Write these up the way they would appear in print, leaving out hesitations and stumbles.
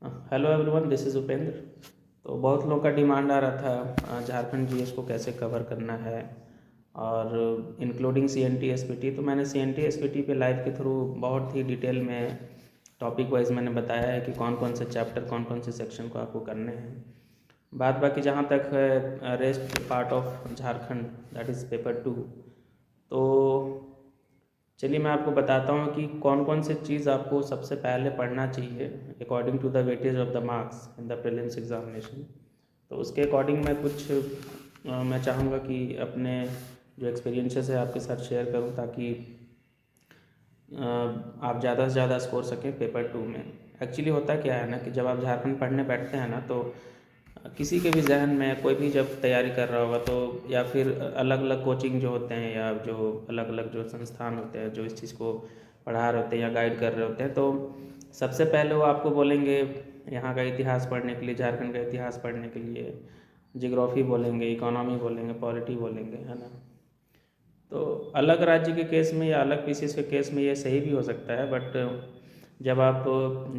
Hello everyone, this is Upendra. तो बहुत लोगों का डिमांड आ रहा था झारखंड जीएस को कैसे कवर करना है, और इंक्लूडिंग सीएनटी एसपीटी। तो मैंने सीएनटी एसपीटी पे लाइव के थ्रू बहुत ही डिटेल में टॉपिक वाइज मैंने बताया है कि कौन कौन से चैप्टर, कौन कौन से सेक्शन को आपको करने हैं। बात बाकी जहाँ तक है rest part of Jharkhand, that is paper 2। तो चलिए मैं आपको बताता हूँ कि कौन कौन से चीज़ आपको सबसे पहले पढ़ना चाहिए according to the weightage of the marks in the prelims examination. तो उसके अकॉर्डिंग मैं कुछ मैं चाहूँगा कि अपने जो एक्सपीरियंसेस है आपके साथ शेयर करूँ, ताकि आप ज़्यादा से ज़्यादा स्कोर सकें पेपर 2 में। एक्चुअली होता क्या है ना कि जब आप झारखंड पढ़ने बैठते हैं ना, तो किसी के भी जहन में कोई भी जब तैयारी कर रहा होगा, तो या फिर अलग अलग कोचिंग जो होते हैं या जो अलग अलग जो संस्थान होते हैं जो इस चीज़ को पढ़ा रहे होते हैं या गाइड कर रहे होते हैं, तो सबसे पहले वो आपको बोलेंगे यहाँ का इतिहास पढ़ने के लिए, झारखंड का इतिहास पढ़ने के लिए जियोग्राफी बोलेंगे, इकोनॉमी बोलेंगे, पॉलिटी बोलेंगे, है ना। तो अलग राज्य के केस में या अलग पीसीएस के केस में ये सही भी हो सकता है, बट जब आप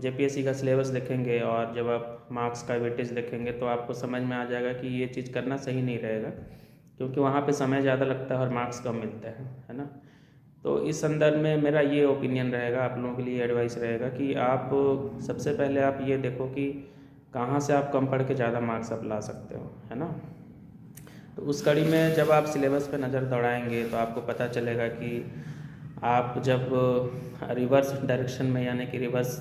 जेपीएससी का सिलेबस देखेंगे और जब आप मार्क्स का वेटेज देखेंगे, तो आपको समझ में आ जाएगा कि ये चीज़ करना सही नहीं रहेगा, क्योंकि वहाँ पे समय ज़्यादा लगता है और मार्क्स कम मिलते हैं, है ना। तो इस संदर्भ में मेरा ये ओपिनियन रहेगा, आप लोगों के लिए एडवाइस रहेगा कि आप सबसे पहले आप ये देखो कि कहाँ से आप कम पढ़ के ज़्यादा मार्क्स आप ला सकते हो, है ना। तो उस कड़ी में जब आप सिलेबस पे नज़र दौड़ाएंगे तो आपको पता चलेगा कि आप जब रिवर्स डायरेक्शन में, यानी कि रिवर्स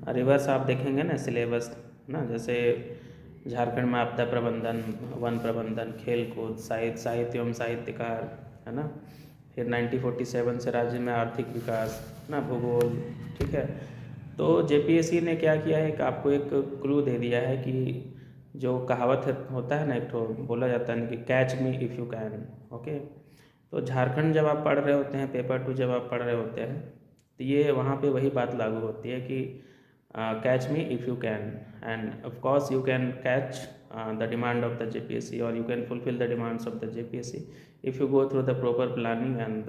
रिवर्स आप देखेंगे ना सिलेबस ना, जैसे झारखंड में आपदा प्रबंधन, वन प्रबंधन, खेल कूद, साहित्य एवं साहित्यकार, है ना। फिर 1947 से राज्य में आर्थिक विकास ना, भूगोल, ठीक है। तो जेपीएससी ने क्या किया है कि आपको एक क्लू दे दिया है कि जो कहावत होता है ना, एक तो बोला जाता है ना कि catch me if you can. Okay. तो झारखंड जब आप पढ़ रहे होते हैं, पेपर 2 जब आप पढ़ रहे होते हैं, तो ये वहाँ पे वही बात लागू होती है कि catch me if you can, and of course you can catch the demand of the JPSC, और you can fulfil the demands of the JPSC if you go through the proper planning and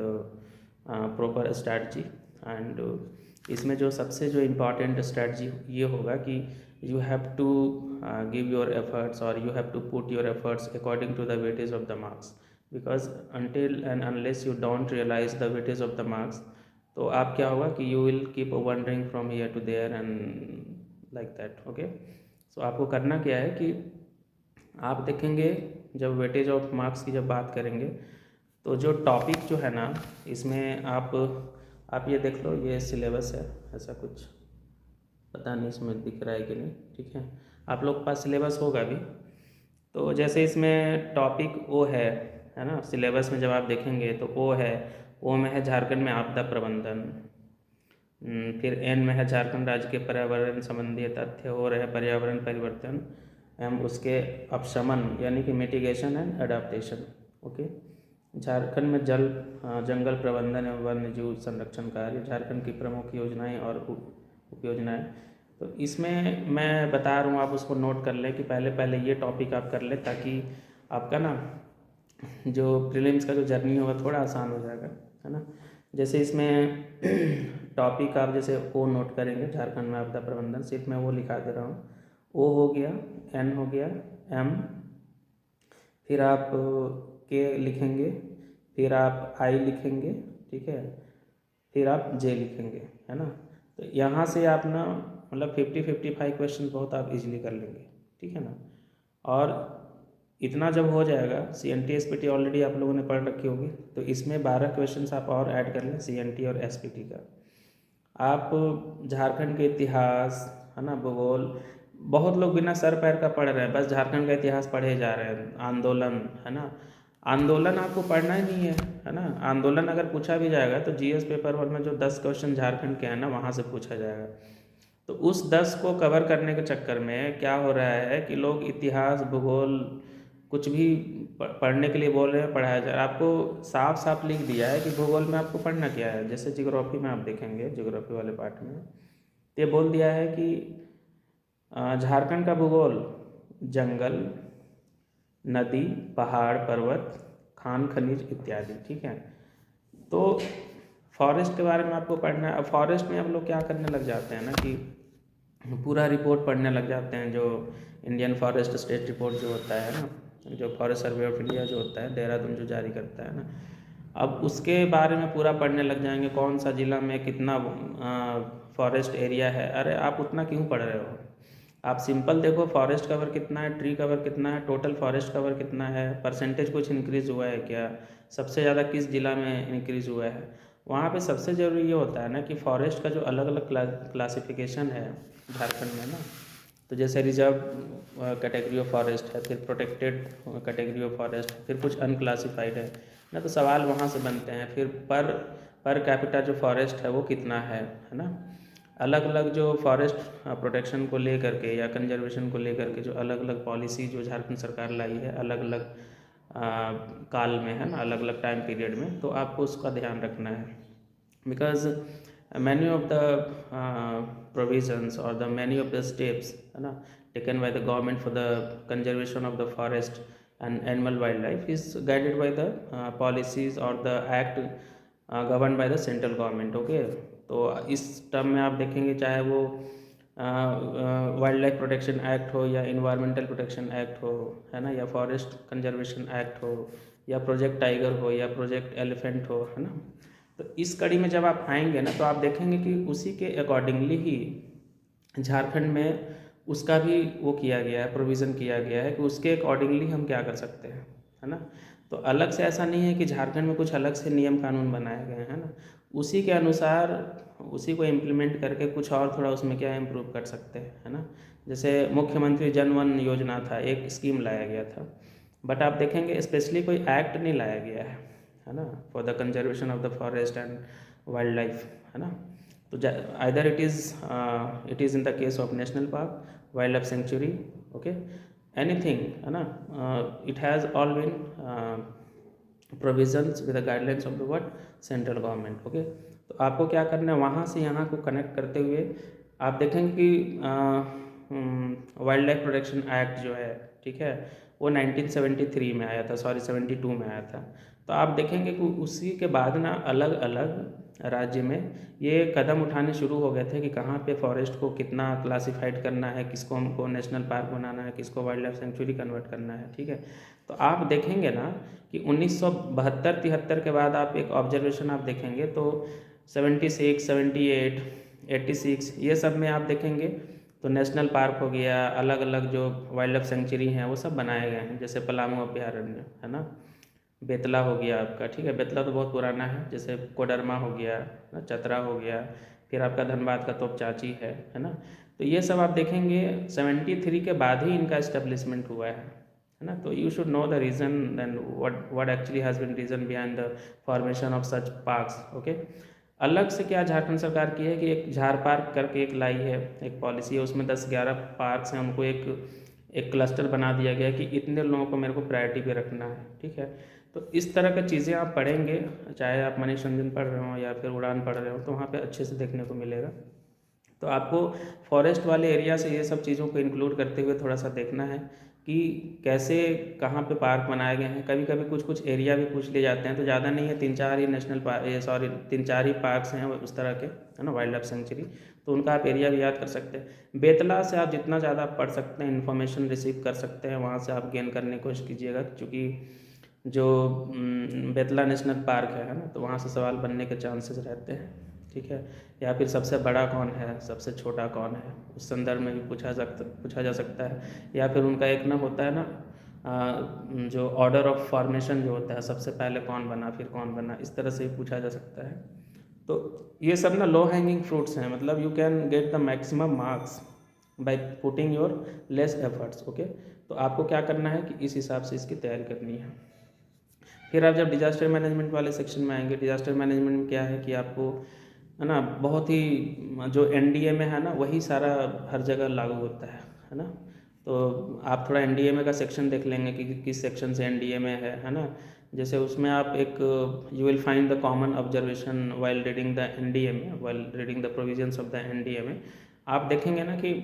proper strategy. And इसमें जो सबसे जो important strategy ये होगा कि you have to give your efforts, or you have to put your efforts according to the weightage of the marks, because until and unless you don't realize the weightage of the marks, तो आप क्या होगा कि you will keep wandering from here to there and like that। okay, so आपको करना क्या है कि आप देखेंगे जब वेटेज ऑफ मार्क्स की जब बात करेंगे, तो जो टॉपिक जो है ना, इसमें आप ये देख लो, ये सिलेबस है ऐसा कुछ, पता नहीं इसमें दिख रहा है कि नहीं, ठीक है। आप लोग के पास सिलेबस होगा भी। तो जैसे इसमें टॉपिक ओ है ना, सिलेबस में जब आप देखेंगे तो ओ है, ओ में है झारखंड में आपदा प्रबंधन। फिर एन में है झारखंड राज्य के पर्यावरण संबंधी तथ्य, हो रहे पर्यावरण परिवर्तन एवं उसके अपशमन, यानी कि mitigation and adaptation. Okay. Jharkhand में जंगल प्रबंधन एवं वन्य जीव संरक्षण कार्य, झारखंड की प्रमुख योजनाएं और उपयोजनाएं। तो इसमें मैं बता रहा हूँ, आप उसको नोट कर लें कि पहले पहले ये टॉपिक आप कर लें, ताकि आपका ना जो प्रीलिम्स का जो जर्नी होगा थोड़ा आसान हो जाएगा, है ना। जैसे इसमें टॉपिक आप जैसे ओ नोट करेंगे, झारखंड में आपदा प्रबंधन, सिर्फ मैं वो लिखा दे रहा हूँ। ओ हो गया, एन हो गया, एम, फिर आप के लिखेंगे, फिर आप आई लिखेंगे, ठीक है, फिर आप जे लिखेंगे, है ना। तो यहाँ से आप ना मतलब 50-55 क्वेश्चन बहुत आप इजीली कर लेंगे, ठीक है ना। और इतना जब हो जाएगा, C N T S P T already आप लोगों ने पढ़ रखी होगी, तो इसमें 12 क्वेश्चन आप और ऐड कर लें सी एन टी और एस पी टी का। आप झारखंड के इतिहास, है ना, भूगोल, बहुत लोग बिना सर पैर का पढ़ रहे हैं, बस झारखंड का इतिहास पढ़े जा रहे हैं। आंदोलन, है ना, आंदोलन आपको पढ़ना ही नहीं है ना। आंदोलन अगर पूछा भी जाएगा तो जीएस पेपर 1 में जो 10 क्वेश्चन झारखंड के हैं ना, वहाँ से पूछा जाएगा। तो उस 10 को कवर करने के चक्कर में क्या हो रहा है कि लोग इतिहास, भूगोल कुछ भी पढ़ने के लिए बोल रहे हैं, पढ़ाया जा रहा है। आपको साफ साफ लिख दिया है कि भूगोल में आपको पढ़ना क्या है। जैसे जियोग्राफी में आप देखेंगे, जियोग्राफी वाले पार्ट में ये बोल दिया है कि झारखंड का भूगोल जंगल, नदी, पहाड़, पर्वत, खान खनिज इत्यादि, ठीक है। तो फॉरेस्ट के बारे में आपको पढ़ना है। अब फॉरेस्ट में हम लोग क्या करने लग जाते हैं ना कि पूरा रिपोर्ट पढ़ने लग जाते हैं, जो इंडियन फॉरेस्ट स्टेट रिपोर्ट जो होता है ना, जो फॉरेस्ट सर्वे ऑफ इंडिया जो होता है देहरादून जो जारी करता है ना, अब उसके बारे में पूरा पढ़ने लग जाएंगे, कौन सा ज़िला में कितना फॉरेस्ट एरिया है। अरे आप उतना क्यों पढ़ रहे हो? आप सिंपल देखो फॉरेस्ट कवर कितना है, ट्री कवर कितना है, टोटल फॉरेस्ट कवर कितना है, परसेंटेज कुछ इंक्रीज़ हुआ है क्या, सबसे ज़्यादा किस ज़िला में इंक्रीज़ हुआ है। वहाँ पे सबसे ज़रूरी ये होता है ना कि फॉरेस्ट का जो अलग अलग क्लासिफिकेशन है झारखंड में ना, तो जैसे रिजर्व कैटेगरी ऑफ फॉरेस्ट है, फिर प्रोटेक्टेड कैटेगरी ऑफ फॉरेस्ट, फिर कुछ अनक्लासिफाइड है ना, तो सवाल वहाँ से बनते हैं। फिर पर कैपिटा जो फॉरेस्ट है वो कितना है ना। अलग अलग जो फॉरेस्ट प्रोटेक्शन को लेकर के या कंजर्वेशन को लेकर के जो अलग अलग पॉलिसी जो झारखंड सरकार लाई है अलग अलग काल में है ना, अलग अलग टाइम पीरियड में, तो आपको उसका ध्यान रखना है। Because many of the provisions or the many of the steps है ना taken by the government for the conservation of the forest and animal wildlife is guided by the policies or the act governed by the central government। Okay, तो इस term में आप देखेंगे चाहे वो wild life protection act हो या environmental protection act हो है ना, या फॉरेस्ट कंजर्वेशन एक्ट हो या प्रोजेक्ट टाइगर हो या प्रोजेक्ट एलिफेंट हो है ना, तो इस कड़ी में जब आप आएंगे ना तो आप देखेंगे कि उसी के अकॉर्डिंगली ही झारखंड में उसका भी वो किया गया है, प्रोविज़न किया गया है कि उसके अकॉर्डिंगली हम क्या कर सकते हैं है ना। तो अलग से ऐसा नहीं है कि झारखंड में कुछ अलग से नियम कानून बनाए गए हैं ना, उसी के अनुसार उसी को इम्प्लीमेंट करके कुछ और थोड़ा उसमें क्या इम्प्रूव कर सकते हैं है ना। जैसे मुख्यमंत्री जन वन योजना था, एक स्कीम लाया गया था, बट आप देखेंगे स्पेशली कोई एक्ट नहीं लाया गया है ना, for the conservation of the forest and wild life है ना। तो either it is in the case of national park, wild life sanctuary, okay, anything है ना, it has all been provisions with the guidelines of the what central government. Okay, तो आपको क्या करना है, वहाँ से यहाँ को कनेक्ट करते हुए आप देखेंगे कि वाइल्ड लाइफ प्रोटेक्शन एक्ट जो है, ठीक है, वो 1973 में आया था, सॉरी 72 में आया था। तो आप देखेंगे कि उसी के बाद ना अलग अलग राज्य में ये कदम उठाने शुरू हो गए थे कि कहाँ पे फॉरेस्ट को कितना क्लासिफाइड करना है, किसको हमको नेशनल पार्क बनाना है, किसको वाइल्ड लाइफ सेंचुरी कन्वर्ट करना है, ठीक है। तो आप देखेंगे ना कि 1972-73 के बाद आप एक ऑब्जर्वेशन आप देखेंगे तो 76, 78, 86 ये सब में आप देखेंगे तो नेशनल पार्क हो गया, अलग अलग जो वाइल्ड लाइफ सेंचुरी हैं वो सब बनाए गए हैं। जैसे पलामू अभ्यारण्य है ना, बेतला हो गया आपका, ठीक है, बेतला तो बहुत पुराना है, जैसे कोडरमा हो गया ना, चतरा हो गया, फिर आपका धनबाद का तोप चाची है ना। तो ये सब आप देखेंगे 73 के बाद ही इनका इस्टेब्लिशमेंट हुआ है ना। तो you should know the reason and what actually has been reason behind the formation of such parks. Okay, अलग से क्या झारखंड सरकार की है कि एक झार पार्क करके एक लाई है, एक पॉलिसी है, उसमें 10-11 पार्क्स हैं, उनको एक क्लस्टर बना दिया गया कि इतने लोगों को मेरे को प्रायोरिटी पे रखना है, ठीक है। तो इस तरह की चीज़ें आप पढ़ेंगे, चाहे आप मनीष रंजन पढ़ रहे हो या फिर उड़ान पढ़ रहे हो, तो वहाँ पे अच्छे से देखने को मिलेगा। तो आपको फॉरेस्ट वाले एरिया से ये सब चीज़ों को इंक्लूड करते हुए थोड़ा सा देखना है कि कैसे कहाँ पे पार्क बनाए गए हैं। कभी कभी कुछ कुछ एरिया भी पूछ लिए जाते हैं, तो ज़्यादा नहीं है, 3-4 ही नेशनल पार्क, सॉरी 3-4 ही पार्क्स हैं उस तरह के है ना, वाइल्ड लाइफ सेंचुरी, तो उनका आप एरिया भी याद कर सकते हैं। बेतला से आप जितना ज़्यादा पढ़ सकते हैं, इन्फॉर्मेशन रिसीव कर सकते हैं, वहाँ से आप गेन करने की कोशिश कीजिएगा, क्योंकि जो बेतला नेशनल पार्क है ना, तो वहाँ से सवाल बनने के चांसेस रहते हैं, ठीक है। या फिर सबसे बड़ा कौन है, सबसे छोटा कौन है, उस संदर्भ में भी पूछा जा सकता है। या फिर उनका एक ना होता है ना जो ऑर्डर ऑफ फॉर्मेशन जो होता है, सबसे पहले कौन बना फिर कौन बना, इस तरह से भी पूछा जा सकता है। तो ये सब ना लो हैंगिंग फ्रूट्स हैं, मतलब you can get the maximum marks by putting your less efforts. Okay, तो आपको क्या करना है कि इस हिसाब से इसकी तैयारी करनी है। फिर आप जब डिजास्टर मैनेजमेंट वाले सेक्शन में आएंगे, डिजास्टर मैनेजमेंट में क्या है कि आपको है ना बहुत ही जो एनडीए में है ना वही सारा हर जगह लागू होता है ना। तो आप थोड़ा एनडीए में का सेक्शन देख लेंगे कि किस सेक्शन से एनडीए में है ना। जैसे उसमें आप एक you will find the common observation while reading the NDA में, while reading the provisions of the NDA में आप देखेंगे ना कि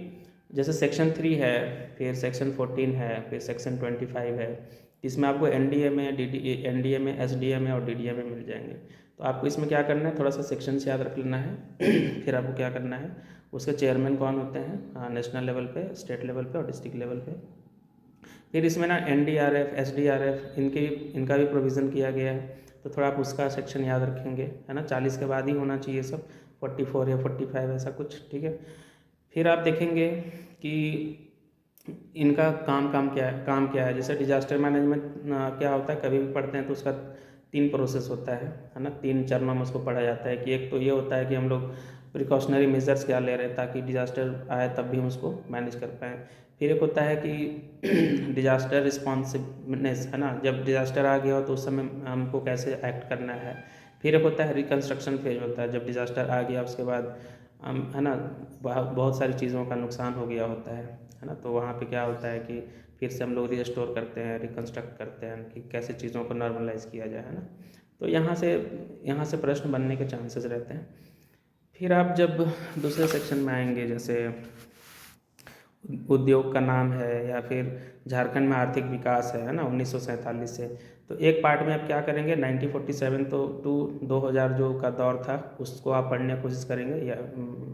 जैसे सेक्शन 3 है, फिर सेक्शन 14 है, फिर सेक्शन 25 है, इसमें आपको एनडीए में एनडीए में एसडीए में और डीडीए में मिल जाएंगे। तो आपको इसमें क्या करना है, थोड़ा सा सेक्शन से याद रख लेना है फिर आपको क्या करना है उसके चेयरमैन कौन होते हैं, नेशनल लेवल पे, स्टेट लेवल पे और डिस्ट्रिक्ट लेवल पे। फिर इसमें ना NDRF, SDRF इनका भी प्रोविज़न किया गया है, तो थोड़ा आप उसका सेक्शन याद रखेंगे, है ना। 40 के बाद ही होना चाहिए सब, 44 या 45 ऐसा कुछ, ठीक है। फिर आप देखेंगे कि इनका काम क्या है। जैसे डिजास्टर मैनेजमेंट क्या होता है, कभी भी पढ़ते हैं तो उसका 3 प्रोसेस होता है ना, 3 चरणों में उसको पढ़ा जाता है कि एक तो ये होता है कि हम लोग प्रिकॉशनरी मेजर्स क्या ले रहे हैं ताकि डिजास्टर आए तब भी हम उसको मैनेज कर पाएँ। फिर एक होता है कि डिजास्टर रिस्पॉन्सिवनेस, है ना, जब डिजास्टर आ गया हो तो उस समय हमको कैसे एक्ट करना है। फिर एक होता है रिकंस्ट्रक्शन फेज, होता है जब डिजास्टर आ गया उसके बाद हम, है ना, बहुत सारी चीज़ों का नुकसान हो गया होता है ना। तो वहाँ पे क्या होता है कि फिर से हम लोग रिस्टोर करते हैं, रिकंस्ट्रक्ट करते हैं कि कैसे चीज़ों को नॉर्मलाइज किया जाए, है ना। तो यहाँ से प्रश्न बनने के चांसेस रहते हैं। फिर आप जब दूसरे सेक्शन में आएंगे, जैसे उद्योग का नाम है या फिर झारखंड में आर्थिक विकास है ना 1947 से, तो एक पार्ट में आप क्या करेंगे, 1947 तो टू 2000 जो का दौर था उसको आप पढ़ने की कोशिश करेंगे, या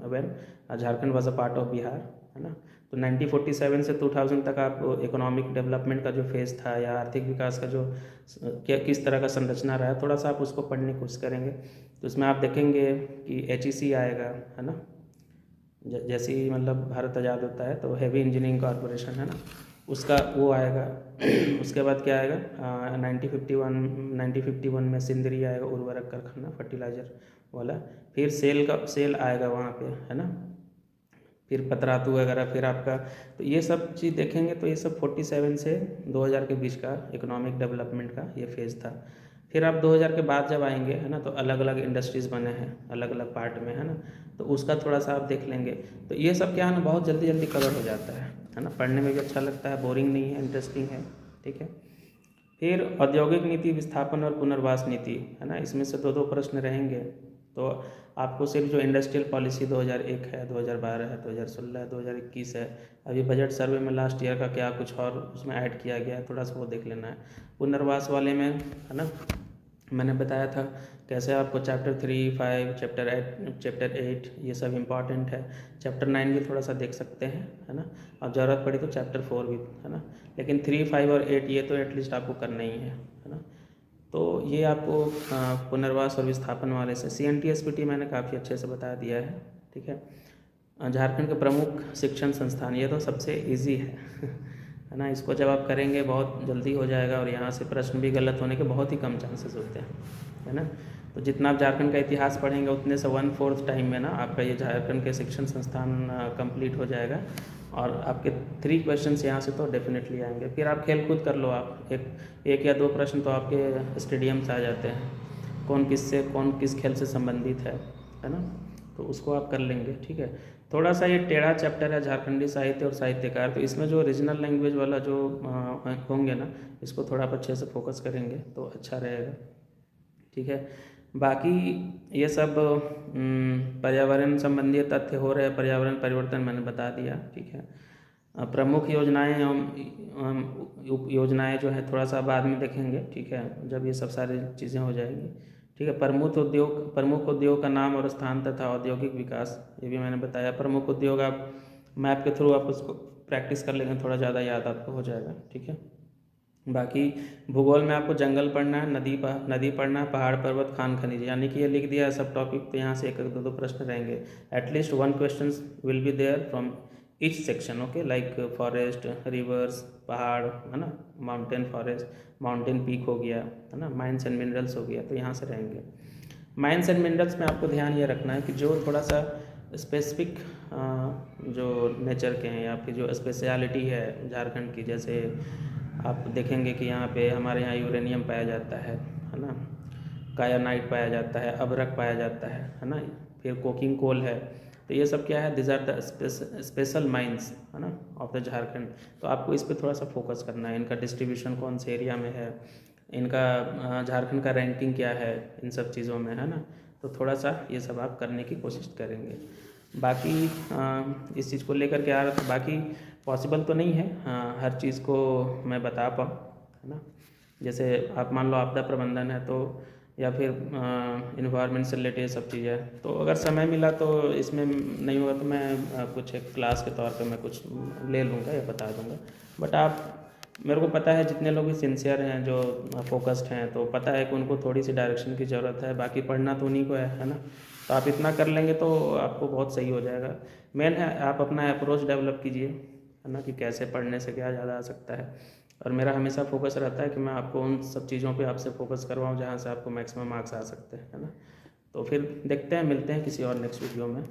when Jharkhand was a part of Bihar, है ना। तो 1947 से 2000 तक आप इकोनॉमिक डेवलपमेंट का जो फेज़ था या आर्थिक विकास का जो क्या किस तरह का संरचना रहा है, थोड़ा सा आप उसको पढ़ने की कोशिश करेंगे। तो इसमें आप देखेंगे कि HEC आएगा, है ना, जैसे ही मतलब भारत आज़ाद होता है तो हैवी इंजीनियरिंग कॉरपोरेशन, है ना, उसका वो आएगा। उसके बाद क्या आएगा, 1951 में सिंदरी आएगा, उर्वरक कारखाना, फर्टिलाइजर वाला। फिर सेल आएगा वहाँ पे, है ना। फिर पतरातू वगैरह, फिर आपका, तो ये सब चीज़ देखेंगे तो ये सब 47 से 2000 के बीच का इकोनॉमिक डेवलपमेंट का ये फेज़ था। फिर आप 2000 के बाद जब आएंगे, है ना, तो अलग अलग इंडस्ट्रीज़ बने हैं अलग अलग पार्ट में, है ना, तो उसका थोड़ा सा आप देख लेंगे। तो ये सब क्या है ना, बहुत जल्दी जल्दी कवर हो जाता है ना, पढ़ने में भी अच्छा लगता है, बोरिंग नहीं है, इंटरेस्टिंग है, ठीक है। फिर औद्योगिक नीति विस्थापन और पुनर्वास नीति, है ना, इसमें से दो प्रश्न रहेंगे। तो आपको सिर्फ जो इंडस्ट्रियल पॉलिसी 2001 है, 2012 है, 2016 है, 2021 है, अभी बजट सर्वे में लास्ट ईयर का क्या कुछ और उसमें ऐड किया गया है, थोड़ा सा वो देख लेना है। पुनर्वास वाले में, है ना, मैंने बताया था कैसे आपको चैप्टर 3, 5, चैप्टर 8 ये सब इम्पॉर्टेंट है। चैप्टर 9 भी थोड़ा सा देख सकते हैं, है ना, और ज़रूरत पड़ी तो चैप्टर 4 भी, है ना। लेकिन 3, 5 और 8 ये तो एटलीस्ट आपको करना ही है ना। तो ये आपको पुनर्वास और विस्थापन वाले से CNTSPT मैंने काफ़ी अच्छे से बता दिया है, ठीक है। झारखंड के प्रमुख शिक्षण संस्थान, ये तो सबसे इजी है है ना, इसको जब आप करेंगे बहुत जल्दी हो जाएगा और यहाँ से प्रश्न भी गलत होने के बहुत ही कम चांसेस होते हैं, है ना। तो जितना आप झारखंड का इतिहास पढ़ेंगे उतने से 1/4 टाइम में ना आपका ये झारखंड के शिक्षण संस्थान कंप्लीट हो जाएगा, और आपके 3 क्वेश्चंस यहाँ से तो डेफिनेटली आएंगे। फिर आप खेल कूद कर लो, आप एक या 2 प्रश्न तो आपके स्टेडियम से आ जाते हैं, कौन किस खेल से संबंधित है ना, तो उसको आप कर लेंगे, ठीक है। थोड़ा सा ये टेढ़ा चैप्टर है झारखंडी साहित्य और साहित्यकार, तो इसमें जो रीजनल लैंग्वेज वाला जो होंगे ना, इसको थोड़ा आप अच्छे से फोकस करेंगे तो अच्छा रहेगा, ठीक है। बाकी ये सब पर्यावरण संबंधी तथ्य हो रहे हैं, पर्यावरण परिवर्तन मैंने बता दिया, ठीक है। प्रमुख योजनाएं योजनाएं जो है थोड़ा सा बाद में देखेंगे, ठीक है, जब ये सब सारी चीज़ें हो जाएगी, ठीक है। प्रमुख उद्योग का नाम और स्थान तथा औद्योगिक विकास, ये भी मैंने बताया। प्रमुख उद्योग आप मैप के थ्रू आप उसको प्रैक्टिस कर लेंगे, थोड़ा ज़्यादा याद आपको हो जाएगा, ठीक है। बाकी भूगोल में आपको जंगल पढ़ना है, नदी पढ़ना है, पहाड़ पर्वत खान खनिज, यानी कि ये लिख दिया है सब टॉपिक, तो यहाँ से एक दो प्रश्न रहेंगे। At least 1 question will be there from each section, okay, like forest, rivers, पहाड़, है ना, माउंटेन फॉरेस्ट, माउंटेन पीक हो गया, है ना, माइंस एंड मिनरल्स हो गया, तो यहाँ से रहेंगे। माइंस एंड मिनरल्स में आपको ध्यान ये रखना है कि जो थोड़ा सा स्पेसिफिक जो नेचर के हैं या फिर जो स्पेशलिटी है झारखंड की, जैसे आप देखेंगे कि यहाँ पे हमारे यहाँ यूरेनियम पाया जाता है ना, कायानाइट पाया जाता है, अभ्रक पाया जाता है ना, फिर कोकिंग कोल है, तो ये सब क्या है, this are the special mines, है ना, ऑफ द झारखंड। तो आपको इस पर थोड़ा सा फोकस करना है, इनका डिस्ट्रीब्यूशन कौन से एरिया में है, इनका झारखंड का रैंकिंग क्या है, इन सब चीज़ों में, है ना। तो थोड़ा सा ये सब आप करने की कोशिश करेंगे। बाकी इस चीज़ को लेकर के आ रहा था, बाकी पॉसिबल तो नहीं है हर चीज़ को मैं बता पाऊँ, है ना। जैसे आप मान लो आपदा प्रबंधन है, तो या फिर इन्वायरमेंट से रिलेटेड सब चीज़ें। तो अगर समय मिला तो इसमें नहीं होगा तो मैं कुछ एक क्लास के तौर पे मैं कुछ ले लूँगा या बता दूँगा। बट आप, मेरे को पता है जितने लोग भी सिंसियर हैं, जो फोकस्ड हैं, तो पता है कि उनको थोड़ी सी डायरेक्शन की ज़रूरत है, बाकी पढ़ना तो उन्हीं को है ना। तो आप इतना कर लेंगे तो आपको बहुत सही हो जाएगा। मेन है आप अपना अप्रोच डेवलप कीजिए, है ना, कि कैसे पढ़ने से क्या ज़्यादा आ सकता है। और मेरा हमेशा फोकस रहता है कि मैं आपको उन सब चीज़ों पे आपसे फोकस करवाऊँ जहाँ से आपको मैक्सिमम मार्क्स आ सकते हैं, है ना। तो फिर देखते हैं, मिलते हैं किसी और नेक्स्ट वीडियो में।